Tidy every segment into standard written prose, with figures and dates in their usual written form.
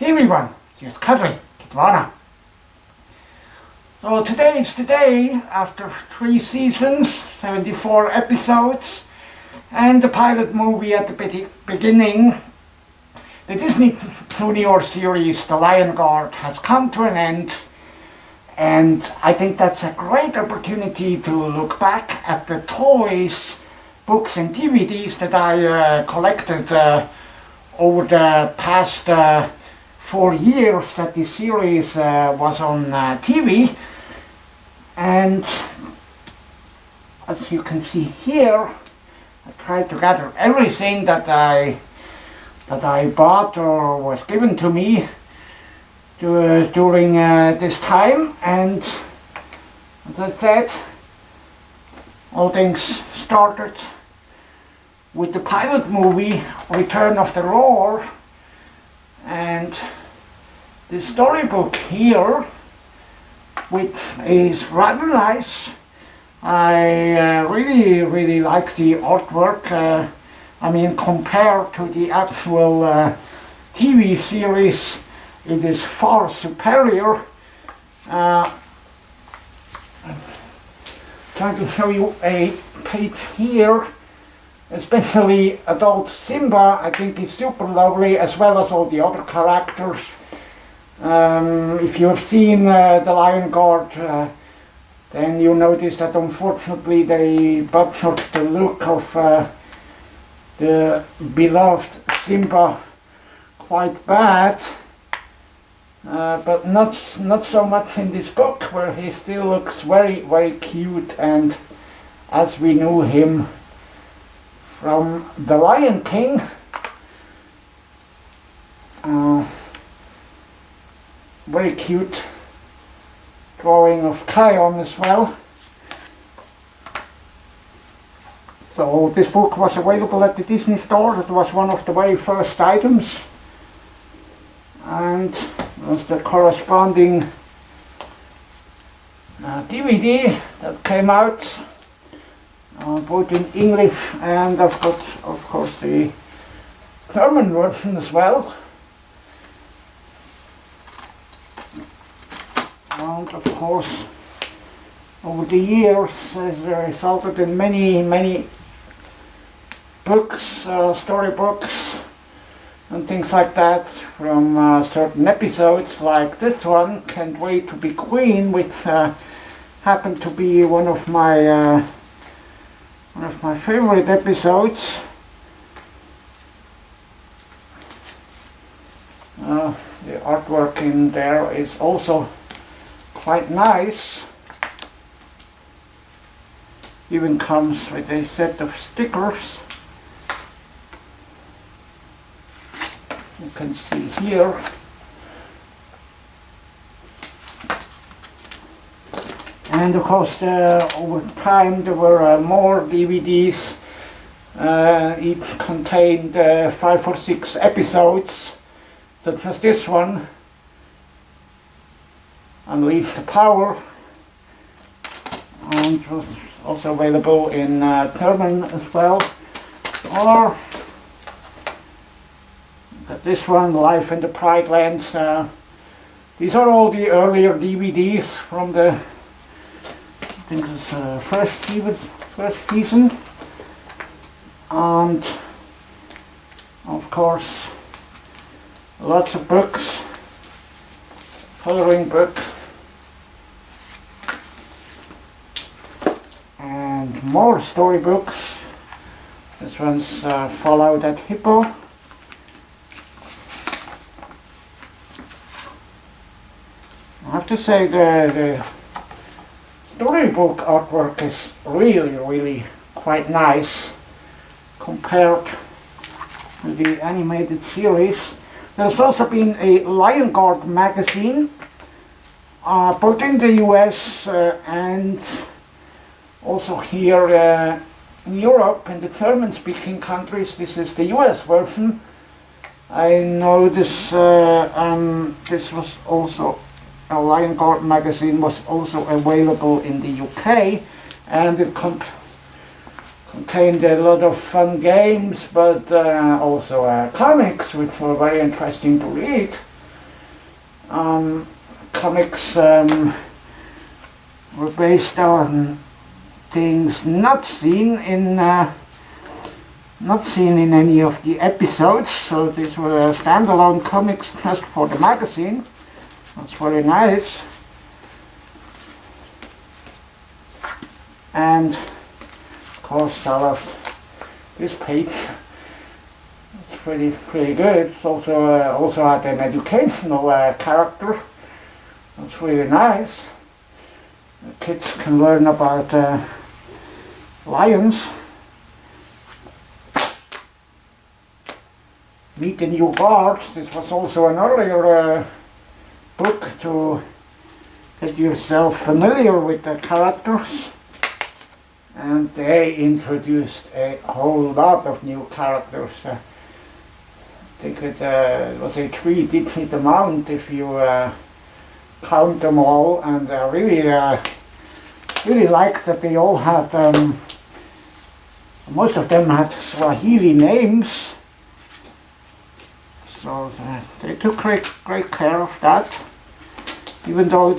Hey everyone, it's Cuddly, Kitwana. So today is the day after 3 seasons, 74 episodes, and the pilot movie at the beginning. The Disney Junior series, The Lion Guard, has come to an end, and I think that's a great opportunity to look back at the toys, books and DVDs that I collected over the past 4 years that this series was on TV. And as you can see here, I tried to gather everything that I bought or was given to me during this time. And as I said, all things started with the pilot movie Return of the Roar, and the storybook here, which is rather nice. I really like the artwork. I mean, compared to the actual TV series, it is far superior. I'm trying to show you a page here, especially adult Simba. I think is super lovely, as well as all the other characters. If you have seen The Lion Guard, then you notice that unfortunately they butchered the look of the beloved Simba quite bad, but not so much in this book, where he still looks very cute, and as we knew him from The Lion King. Very cute drawing of Kion as well. So this book was available at the Disney store. It was one of the very first items, and there's the corresponding DVD that came out, both in English and of course the German version as well. And of course, over the years, has resulted in many books, storybooks, and things like that from certain episodes, like this one, Can't Wait to Be Queen, which happened to be one of my favorite episodes. The artwork in there is also quite nice. Even comes with a set of stickers. You can see here. And of course, over time there were more DVDs. Each contained 5 or 6 episodes, such as this one, Unleash the Power, and was also available in German as well. Or this one, Life in the Pride Lands. These are all the earlier DVDs from the, I think it's first season, and of course lots of books, coloring books, and more storybooks. This one's Follow That Hippo. I have to say the storybook artwork is really quite nice compared to the animated series. There's also been a Lion Guard magazine, both in the US and also here in Europe, in the German-speaking countries. This is the US version. I know this was also, a Lion Guard magazine was also available in the UK, and it contained a lot of fun games, but also comics, which were very interesting to read. comics were based on things not seen in any of the episodes. So these were standalone comics just for the magazine. That's very nice. And of course I love this page. It's pretty good. It's also had an educational character. That's really nice. The kids can learn about lions. Meet the new guards. This was also an earlier book to get yourself familiar with the characters. And they introduced a whole lot of new characters. I think it was a 3-digit amount if you count them all, and I really liked that they all had, most of them had Swahili names, so they took great care of that, even though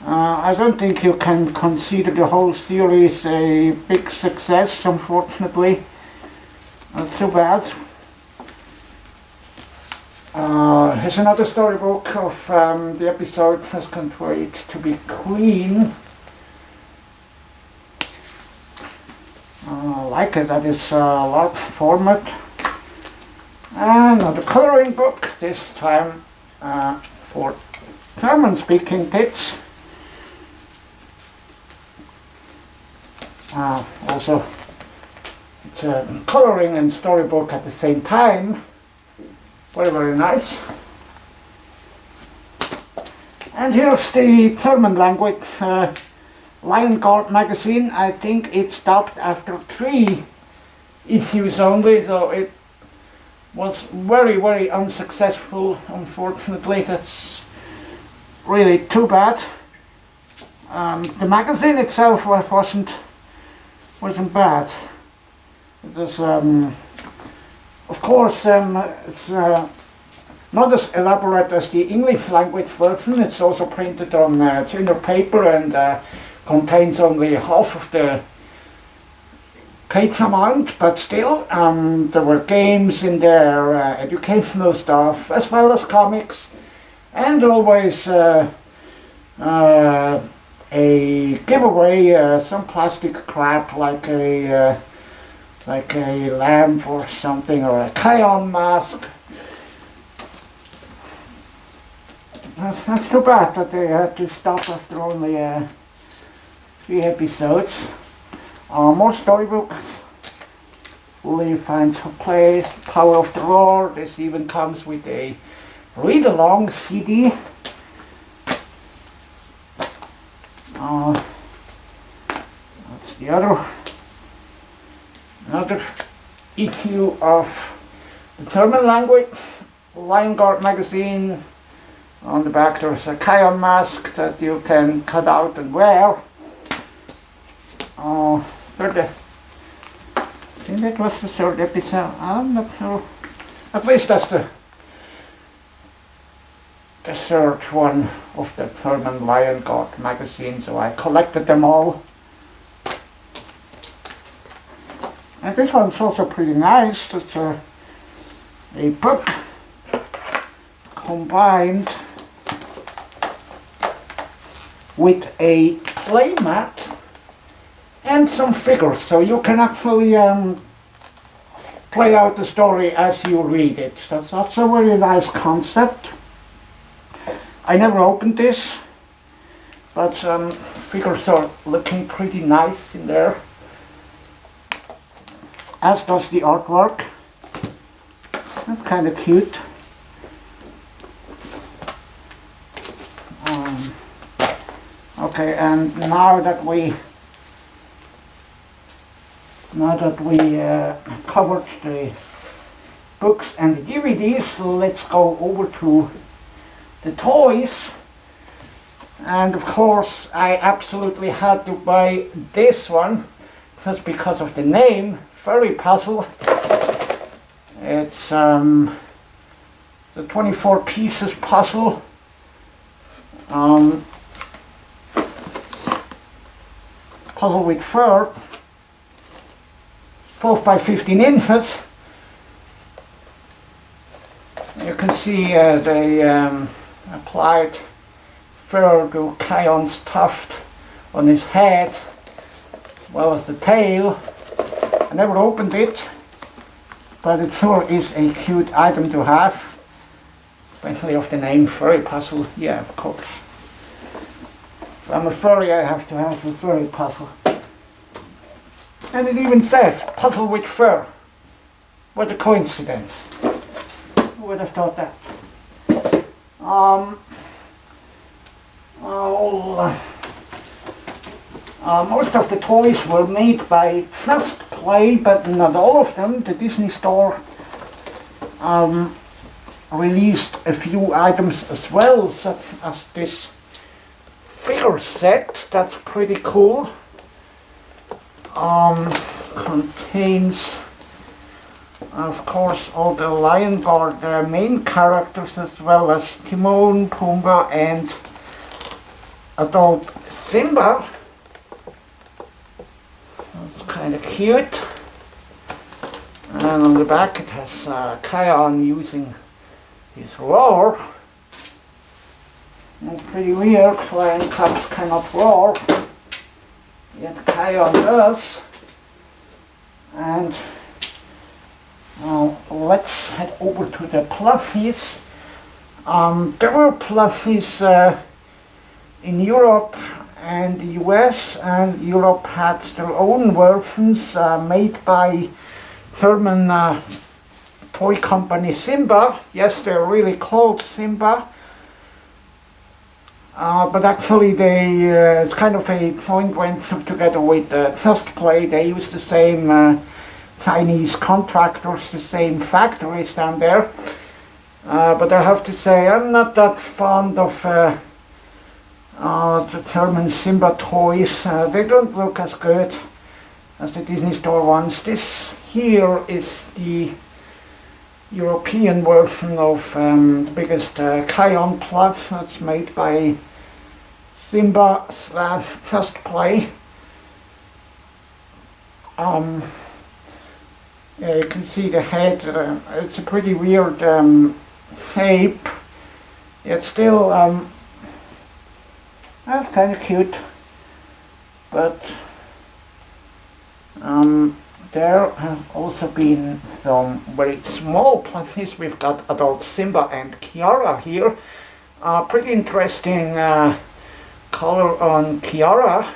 I don't think you can consider the whole series a big success, unfortunately. That's too bad. Here's another storybook of the episode Just Can't Wait to Be Queen. I like it that it's a large format. And another coloring book, this time for German-speaking kids. Also, it's a coloring and storybook at the same time. Very nice. And here's the German language Lion Guard magazine. I think it stopped after 3 issues only, so it was very unsuccessful, unfortunately. That's really too bad. The magazine itself wasn't bad. It was, of course, it's not as elaborate as the English language version. It's also printed on thinner paper and contains only half of the page amount, but still there were games in there, educational stuff, as well as comics, and always a giveaway, some plastic crap like a lamp or something, or a Kion mask. That's too bad that they had to stop after only 3 episodes. More storybooks. Fully Finds Her Place, Power of the Roar. This even comes with a read-along CD. That's the another issue of the German language Lion Guard magazine. On the back there's a Kion mask that you can cut out and wear. I think that was the 3rd episode. I'm not sure. At least that's the 3rd one of the German Lion Guard magazine, so I collected them all. And this one's also pretty nice. It's a book combined with a playmat and some figures, so you can actually play out the story as you read it. That's a very nice concept. I never opened this, but some figures are looking pretty nice in there, as does the artwork. That's kind of cute. Okay, and now that we covered the books and the DVDs, let's go over to the toys. And of course I absolutely had to buy this one just because of the name, Furry Puzzle. It's the 24 pieces puzzle. Puzzle with fur, 12 by 15 inches. You can see they applied fur to Kion's tuft on his head, as well as the tail. I never opened it, but it sure is a cute item to have, especially of the name Furry puzzle. Yeah, of course. If I'm a furry, I have to have a furry puzzle. And it even says, puzzle with fur. What a coincidence. Who would have thought that? Most of the toys were made by Just Play, but not all of them. The Disney Store released a few items as well, such as this figure set. That's pretty cool. Contains, of course, all the Lion Guard main characters, as well as Timon, Pumbaa, and adult Simba. That's kind of cute. And on the back it has Kion using his roar. That's pretty weird. Lion cubs cannot roar, yet Kion does. And now let's head over to the plushies. There were plushies in Europe and the US, and Europe had their own versions made by German toy company Simba. Yes, they're really called Simba. But actually it's kind of a joint venture together with Just Play. They use the same Chinese contractors, the same factories down there. But I have to say, I'm not that fond of the German Simba toys. They don't look as good as the Disney Store ones. This here is the European version of the biggest Kion plush. That's made by Simba / Just Play. Yeah, you can see the head. It's a pretty weird shape. It's still that's kind of cute, but there have also been some very small plushies. We've got adult Simba and Kiara here. Pretty interesting color on Kiara.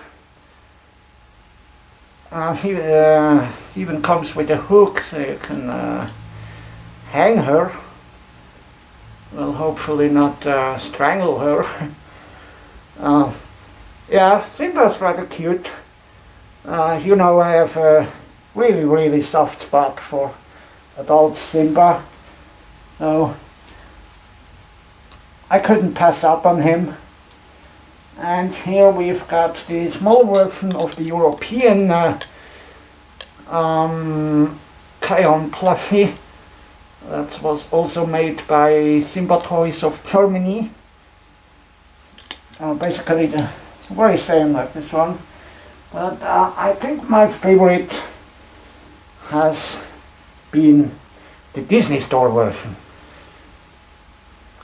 He even comes with a hook, so you can hang her. Well, hopefully not strangle her. Yeah, Simba's rather cute. You know, I have a really soft spot for adult Simba, so I couldn't pass up on him. And here we've got the small version of the European Kion plushie. That was also made by Simba Toys of Germany. Basically the very same like this one. But I think my favorite has been the Disney Store version.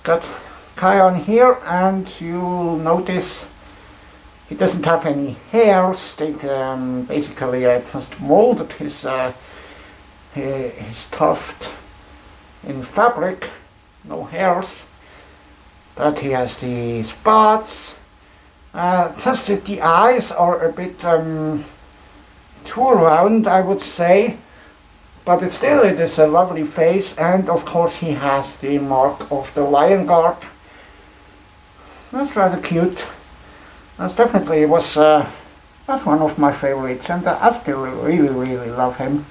Got Kion here, and you'll notice he doesn't have any hairs. They basically just molded his tuft in fabric, no hairs, but he has the spots. Just that the eyes are a bit too round, I would say, but it is a lovely face, and of course he has the mark of the Lion Guard. That's rather cute. That's definitely that's one of my favorites, and I still really love him.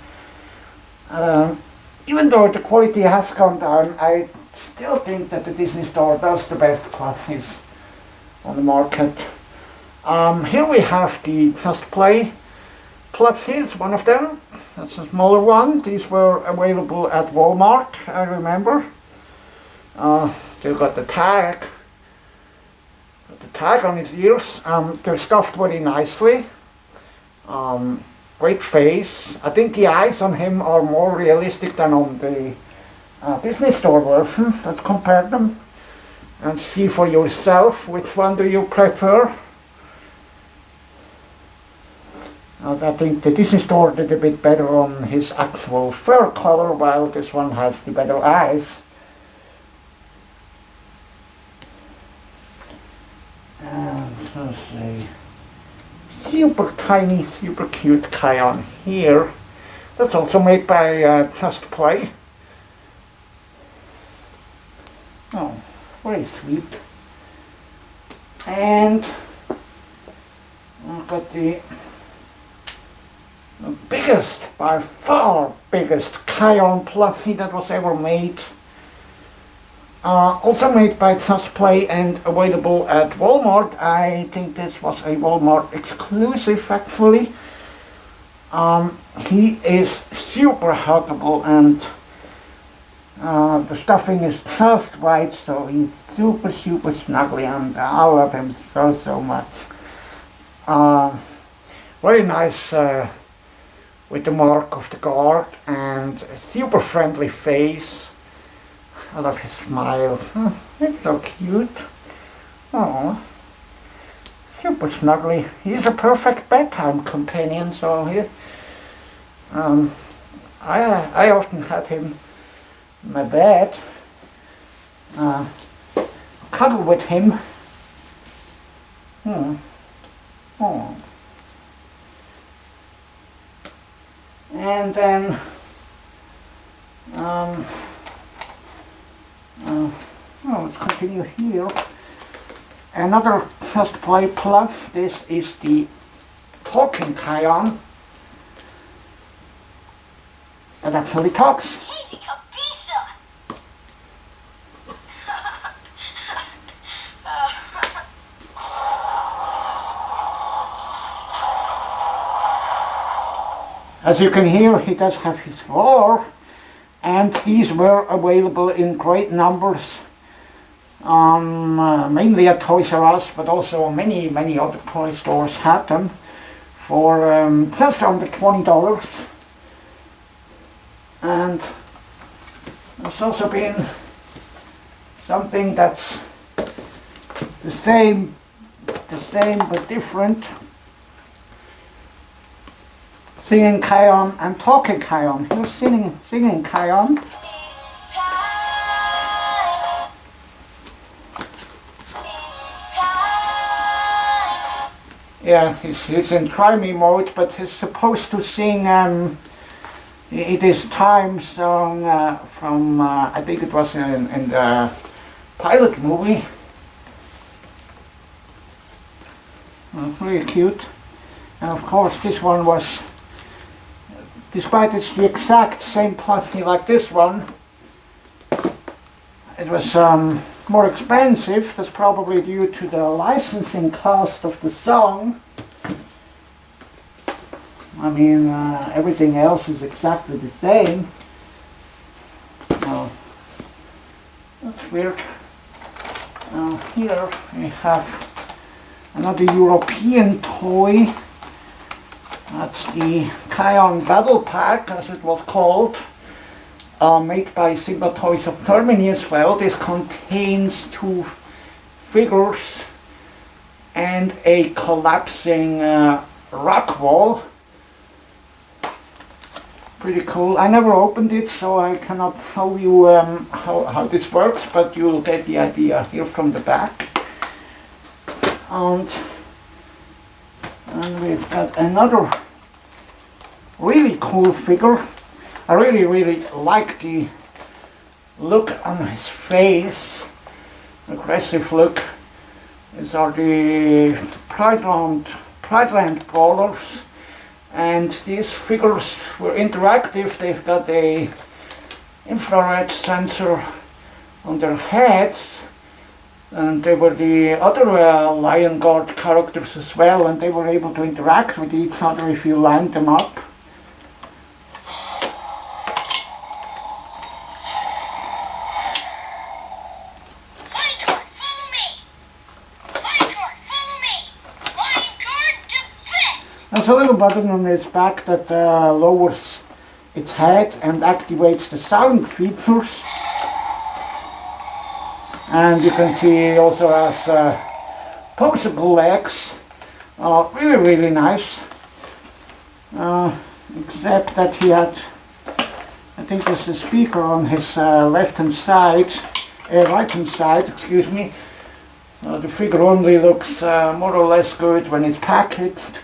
Even though the quality has gone down, I still think that the Disney Store does the best plushies on the market. Here we have the Just Play plushies, one of them. That's a smaller one. These were available at Walmart, I remember. Still got the tag. Got the tag on his ears. They're stuffed very nicely. Great face. I think the eyes on him are more realistic than on the Disney Store version. Let's compare them and see for yourself which one do you prefer. I think the Disney Store did a bit better on his actual fur color, while this one has the better eyes. And let's see. Super tiny, super cute Kion here. That's also made by Just Play. Oh, very sweet. And I've got the biggest, by far biggest Kion plushie that was ever made. Also made by Just Play and available at Walmart. I think this was a Walmart exclusive actually. He is super huggable, and the stuffing is just right, so he's super snuggly, and I love him so much. Very nice with the mark of the guard, and a super friendly face. I love his smile. It's so cute. Oh, super snuggly. He's a perfect bedtime companion. So he, I often had him in my bed, cuddle with him. Oh. And then let's continue here. Another Just Play Plus. This is the talking Kion that actually talks. As you can hear, he does have his roar, and these were available in great numbers, mainly at Toys R Us, but also many other toy stores had them for just under $20. And there's also been something that's the same but different. Singing Kion and talking Kion. Here's singing Kion. Yeah, he's in try me mode, but he's supposed to sing it is Time song from I think it was in the pilot movie. Really cute. And of course this one was, despite it's the exact same plushie like this one, it was more expensive. That's probably due to the licensing cost of the song. I mean, everything else is exactly the same. Oh, that's weird. Here we have another European toy. That's the Kion Battle Pack, as it was called, made by Sigma Toys of Germany as well. This contains 2 figures and a collapsing rock wall. Pretty cool. I never opened it, so I cannot show you how this works, but you'll get the idea here from the back. And we've got another really cool figure. I really like the look on his face, aggressive look. These are the Prideland Brawlers, and these figures were interactive. They've got a infrared sensor on their heads, and they were the other Lion Guard characters as well, and they were able to interact with each other if you lined them up. has a little button on its back that lowers its head and activates the sound features. And you can see he also has posable legs. Really, really nice. Except that he had, I think there's a speaker on his right hand side, excuse me. So the figure only looks more or less good when it's packaged.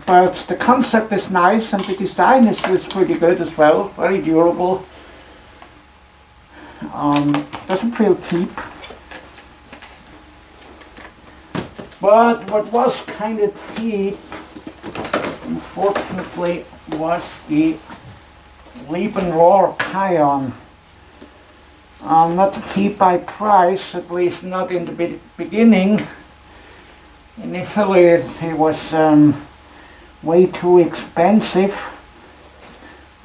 But the concept is nice and the design is pretty good as well, very durable. Doesn't feel cheap. But what was kind of cheap, unfortunately, was the Leap and Roar Kion. Not cheap by price, at least not in the beginning. Initially it was way too expensive.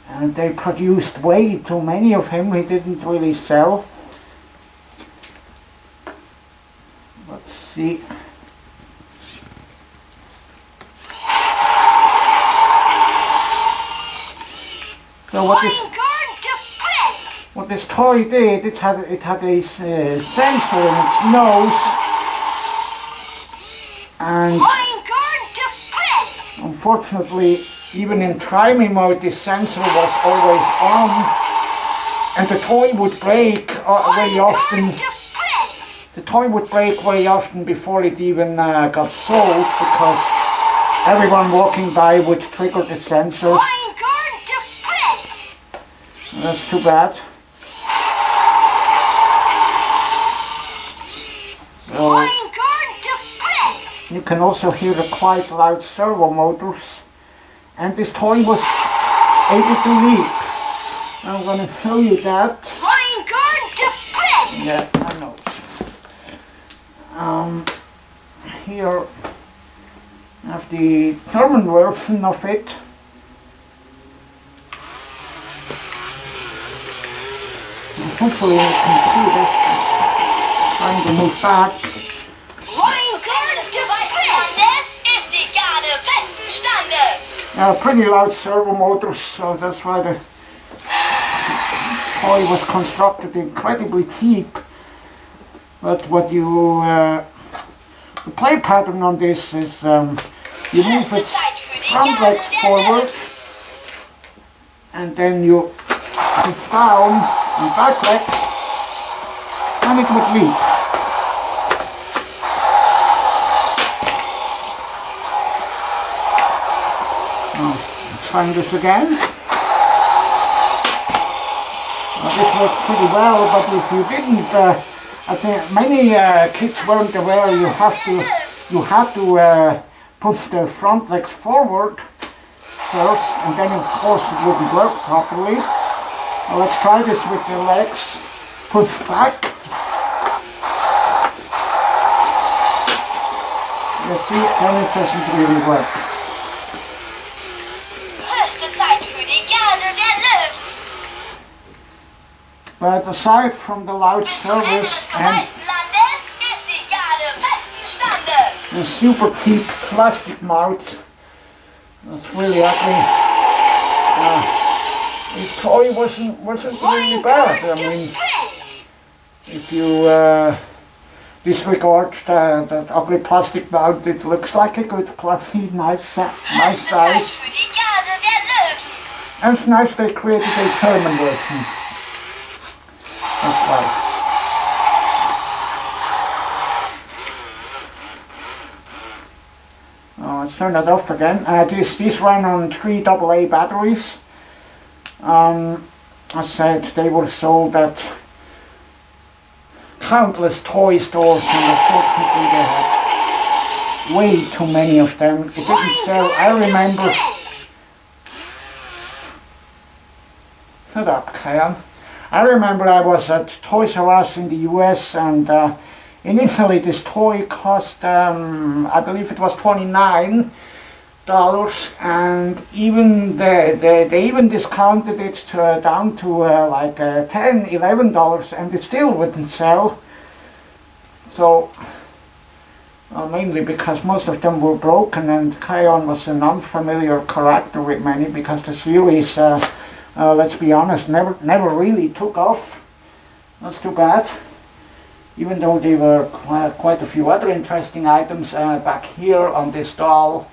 And they produced way too many of him. He didn't really sell. Let's see. So what this toy did, it had a sensor in its nose, and unfortunately, even in triming mode, this sensor was always on, and the toy would break very often. The toy would break very often before it even got sold, because everyone walking by would trigger the sensor. That's too bad. So you can also hear the quite loud servo motors. And this toy was able to leap. I'm going to show you that. Yeah, I know. Here I have the German version of it. And hopefully you can see this. Trying to move back. Pretty loud servo motors, so that's why the toy was constructed incredibly cheap. But what you, the play pattern on this is you move its front legs forward, and then you push down on back legs, and it would leap. Trying this again. This worked pretty well, but if you didn't, I think many kids weren't aware you had to push the front legs forward first, and then of course it wouldn't work properly. Well, let's try this with the legs pushed back. You see, then it doesn't really work. But aside from the loud service and the super cheap plastic mount, that's really ugly. This toy wasn't really bad. I mean, if you disregard that ugly plastic mount, it looks like a good plushie, nice size. And it's nice they created a German version as well. Let's turn that off again. These run on 3 AA batteries. I said they were sold at countless toy stores, and unfortunately they had way too many of them. It didn't sell. I remember. Shut up, Kion. I remember I was at Toys R Us in the US, and initially this toy cost, I believe it was $29, and even they even discounted it down to like $10, $11, and it still wouldn't sell. So mainly because most of them were broken, and Kion was an unfamiliar character with many, because the series, let's be honest, never really took off. That's too bad. Even though there were quite a few other interesting items back here on this doll.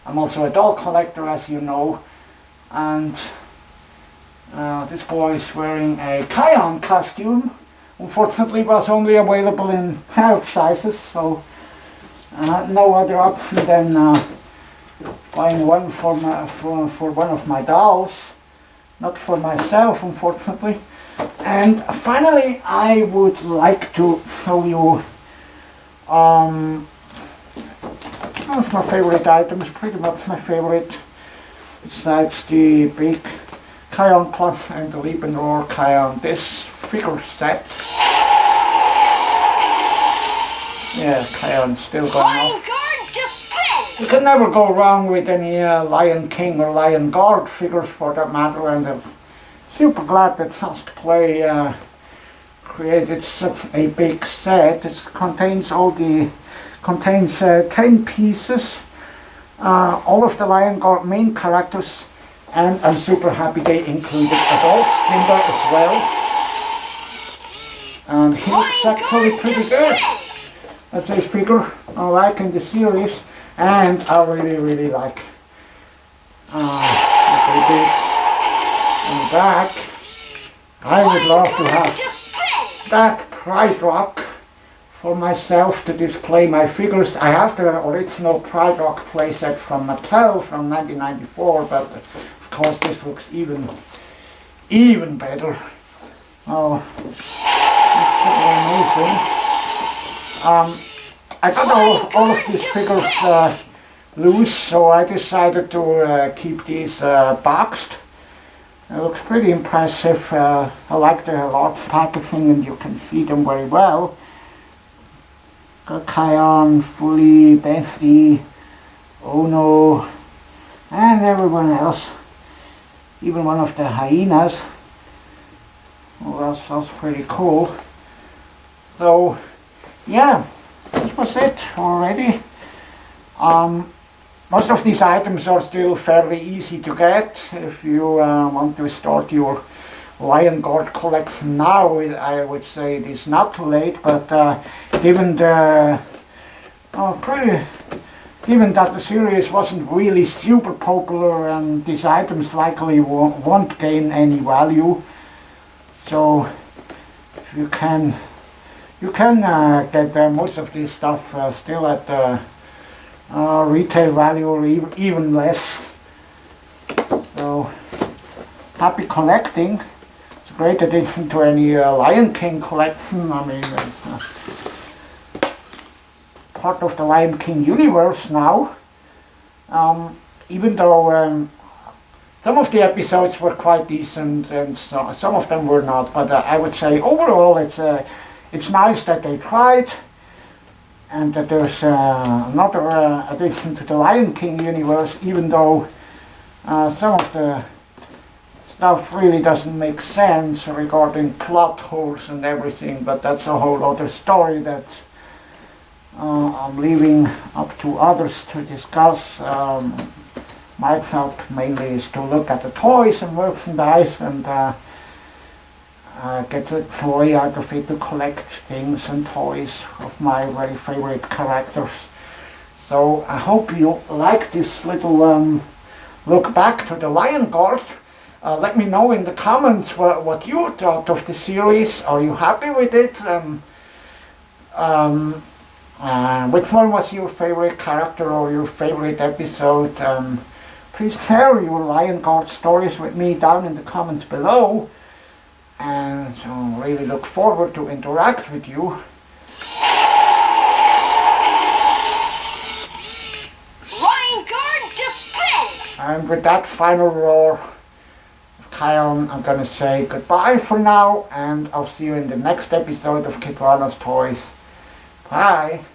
I'm also a doll collector, as you know, and this boy is wearing a Kion costume. Unfortunately, it was only available in child sizes, so no other option than buying one for one of my dolls, not for myself, unfortunately. And finally, I would like to show you one of my favorite items, pretty much my favorite, besides the big Kion Plush and the Leap and Roar Kion, this figure set. Yeah, Kion's still going on. You can never go wrong with any Lion King or Lion Guard figures, for that matter, and I'm super glad that Just Play created such a big set. It contains 10 pieces, all of the Lion Guard main characters, and I'm super happy they included adult Simba as well. And he looks actually pretty good. That's a figure I like in the series, and I really like. Pretty big. In the back, I would love to have that Pride Rock for myself to display my figures. I have the original Pride Rock playset from Mattel from 1994, but of course this looks even better. Oh, it's pretty amazing. I got all of these figures loose, so I decided to keep these boxed. It looks pretty impressive. I like the large packaging, and you can see them very well. Got Kion, Fully, Bestie, Ono, and everyone else. Even one of the hyenas. Well, that's pretty cool. So, yeah, this was it already. Most of these items are still fairly easy to get. If you want to start your Lion Guard collection now, I would say it is not too late, but given that the series wasn't really super popular, and these items likely won't gain any value, so you can get most of this stuff still at retail value, or even less. So happy collecting. It's a great addition to any Lion King collection. I mean, part of the Lion King universe now. Even though some of the episodes were quite decent, and some of them were not, but I would say overall it's nice that they tried, and that there's another addition to the Lion King universe, even though some of the stuff really doesn't make sense regarding plot holes and everything, but that's a whole other story that I'm leaving up to others to discuss. My job mainly is to look at the toys and merchandise, and get the joy out of it to collect things and toys of my very favorite characters. So I hope you like this little look back to the Lion Guard. Let me know in the comments what you thought of the series. Are you happy with it? Which one was your favorite character or your favorite episode? Please share your Lion Guard stories with me down in the comments below. And so I really look forward to interact with you. Lion Guard display! And with that final roar of Kion, I'm gonna say goodbye for now, and I'll see you in the next episode of Kitwana's Toys. Bye!